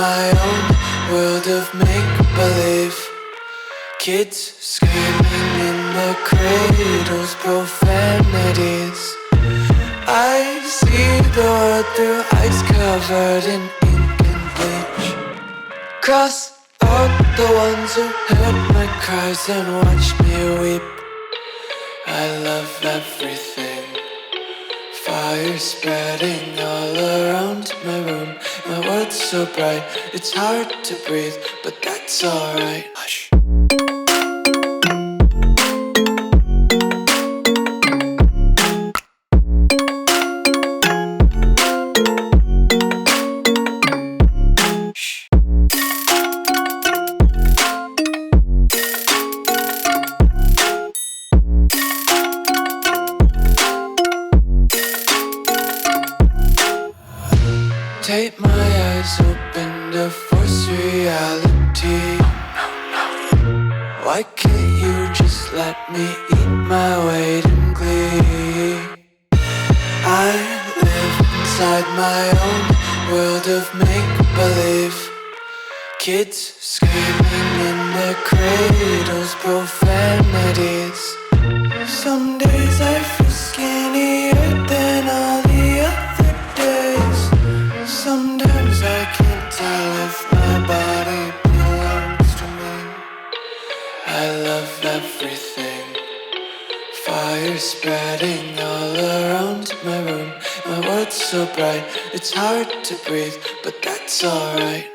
my own world of make-believe. Kids screaming in the cradles, profanities. I see the world through ice covered in ink and bleach. Cross out the ones who heard my cries and watched me weep. I love everything. Fire spreading all around my room. My world's so bright, it's hard to breathe, but that's alright. Hush. Take my eyes open to force reality. Why can't you just let me eat my weight in glee? I live inside my own world of make-believe. Kids screaming in their cradles, profanities. Some days I feel skinnier than all the other days. Sometimes I can't tell if my body belongs to me. I love everything. Fire spreading all around my room. My world's so bright, it's hard to breathe, but that's alright.